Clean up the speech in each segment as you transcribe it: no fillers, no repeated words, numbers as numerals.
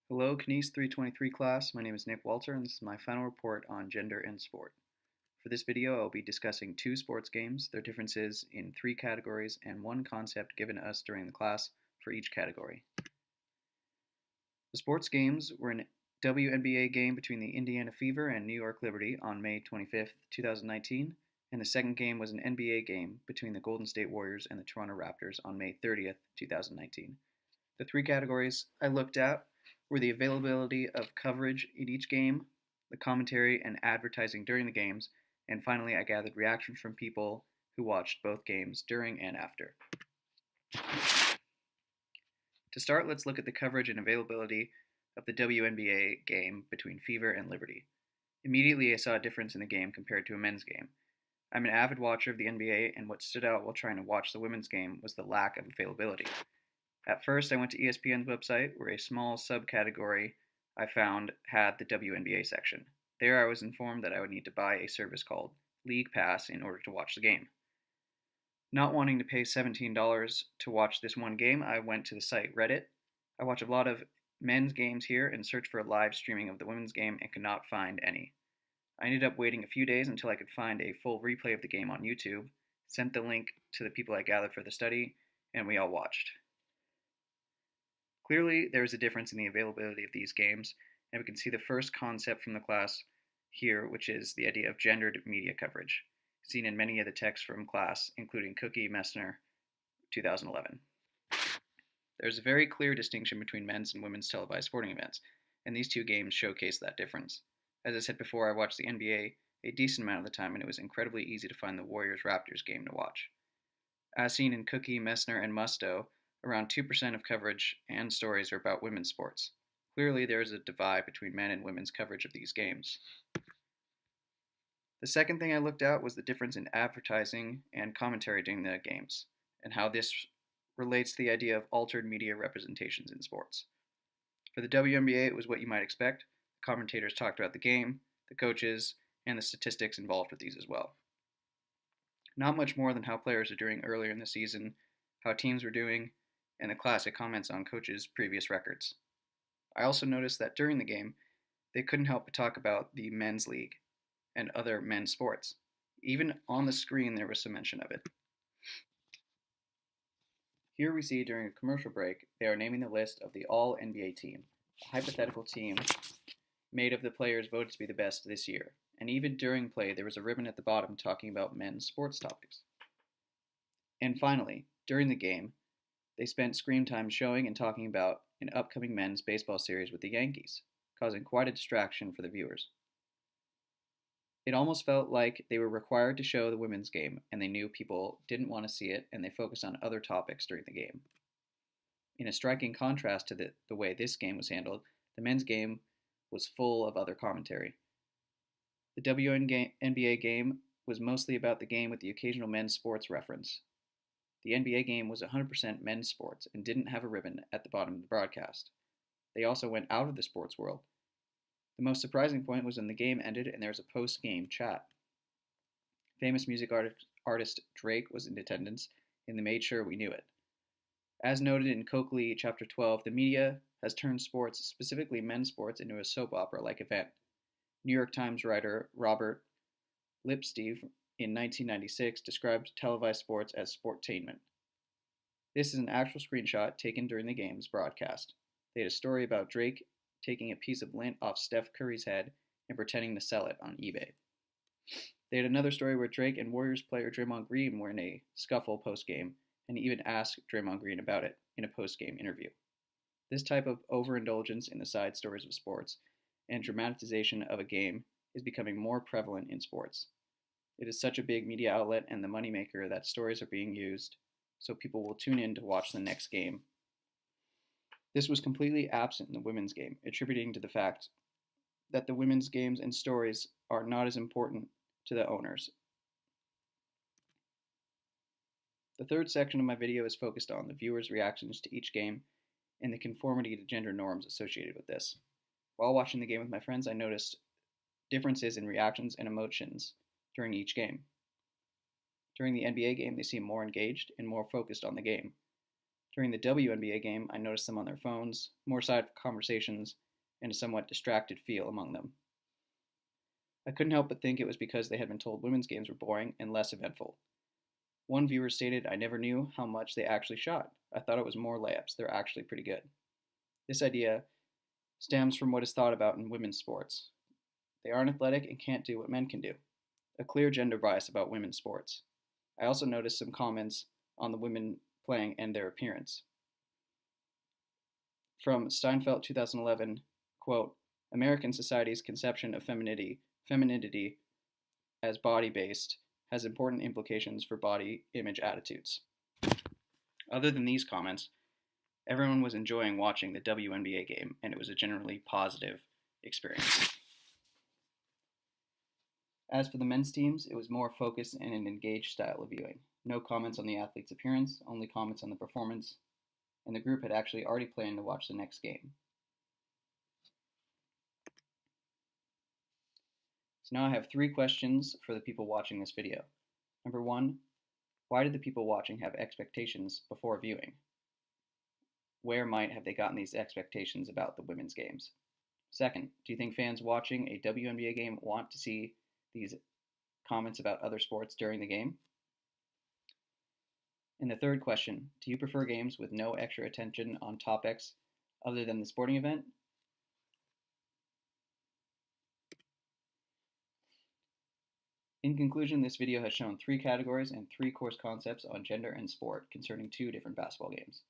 Hello, kines323 class. My name is NickWalter, and this is my final report on gender in sport. For this video, I'll be discussing two sports games, their differences in three categories, and one concept given to us during the class for each category. The sports games were an WNBA game between the Indiana Fever and New York Liberty on May 25, 2019, and the second game was an NBA game between the Golden State Warriors and the Toronto Raptors on May 30th, 2019. The three categories I looked at were the availability of coverage in each game, the commentary and advertising during the games, and finally I gathered reactions from people who watched both games during and after. To start, let's look at the coverage and availability of the WNBA game between Fever and Liberty. Immediately I saw a difference in the game compared to a men's game. I'm an avid watcher of the NBA, and what stood out while trying to watch the women's game was the lack of availability. At first, I went to ESPN's website, where a small subcategory I found had the WNBA section. There, I was informed that I would need to buy a service called League Pass in order to watch the game. Not wanting to pay $17 to watch this one game, I went to the site Reddit. I watch a lot of men's games here and searched for a live streaming of the women's game and could not find any. I ended up waiting a few days until I could find a full replay of the game on YouTube, sent the link to the people I gathered for the study, and we all watched. Clearly, there is a difference in the availability of these games, and we can see the first concept from the class here, which is the idea of gendered media coverage, seen in many of the texts from class, including Cooky, Messner, 2011. There's a very clear distinction between men's and women's televised sporting events, and these two games showcase that difference. As I said before, I watched the NBA a decent amount of the time, and it was incredibly easy to find the Warriors-Raptors game to watch. As seen in Cooky, Messner, and Musto, around 2% of coverage and stories are about women's sports. Clearly, there is a divide between men and women's coverage of these games. The second thing I looked at was the difference in advertising and commentary during the games, and how this relates to the idea of altered media representations in sports. For the WNBA, it was what you might expect. The commentators talked about the game, the coaches, and the statistics involved with these as well. Not much more than how players are doing earlier in the season, how teams were doing, and the classic comments on coaches' previous records. I also noticed that during the game, they couldn't help but talk about the men's league and other men's sports. Even on the screen, there was some mention of it. Here we see during a commercial break, they are naming the list of the All-NBA team, a hypothetical team made of the players voted to be the best this year. And even during play, there was a ribbon at the bottom talking about men's sports topics. And finally, during the game, they spent screen time showing and talking about an upcoming men's baseball series with the Yankees, causing quite a distraction for the viewers. It almost felt like they were required to show the women's game, and they knew people didn't want to see it, and they focused on other topics during the game. In a striking contrast to the way this game was handled, the men's game was full of other commentary. The WNBA game was mostly about the game with the occasional men's sports reference. The NBA game was 100% men's sports and didn't have a ribbon at the bottom of the broadcast. They also went out of the sports world. The most surprising point was when the game ended and there was a post-game chat. Famous music artist Drake was in attendance, and they made sure we knew it. As noted in Coakley, Chapter 12, the media has turned sports, specifically men's sports, into a soap opera-like event. New York Times writer Robert Lipstev in 1996 described televised sports as sportainment. This is an actual screenshot taken during the game's broadcast. They had a story about Drake taking a piece of lint off Steph Curry's head and pretending to sell it on eBay. They had another story where Drake and Warriors player Draymond Green were in a scuffle post-game, and even asked Draymond Green about it in a post-game interview. This type of overindulgence in the side stories of sports and dramatization of a game is becoming more prevalent in sports. It is such a big media outlet and the moneymaker that stories are being used so people will tune in to watch the next game. This was completely absent in the women's game, attributing to the fact that the women's games and stories are not as important to the owners. The third section of my video is focused on the viewers' reactions to each game and the conformity to gender norms associated with this. While watching the game with my friends, I noticed differences in reactions and emotions during each game. During the NBA game, they seem more engaged and more focused on the game. During the WNBA game, I noticed them on their phones, more side conversations, and a somewhat distracted feel among them. I couldn't help but think it was because they had been told women's games were boring and less eventful. One viewer stated, "I never knew how much they actually shot. I thought it was more layups. They're actually pretty good." This idea stems from what is thought about in women's sports. They aren't athletic and can't do what men can do. A clear gender bias about women's sports. I also noticed some comments on the women playing and their appearance. From Steinfeldt 2011, quote, "American society's conception of femininity as body-based has important implications for body image attitudes." Other than these comments, everyone was enjoying watching the WNBA game, and it was a generally positive experience. As for the men's teams, it was more focused and an engaged style of viewing. No comments on the athlete's appearance, only comments on the performance, and the group had actually already planned to watch the next game. So now I have 3 questions for the people watching this video. Number 1, why did the people watching have expectations before viewing? Where might have they gotten these expectations about the women's games? Second, do you think fans watching a WNBA game want to see these comments about other sports during the game? And the third question, do you prefer games with no extra attention on topics other than the sporting event? In conclusion, this video has shown 3 categories and 3 course concepts on gender and sport concerning 2 different basketball games.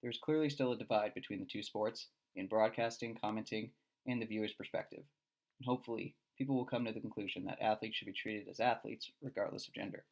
There is clearly still a divide between the 2 sports in broadcasting, commenting, and the viewer's perspective. And hopefully, people will come to the conclusion that athletes should be treated as athletes regardless of gender.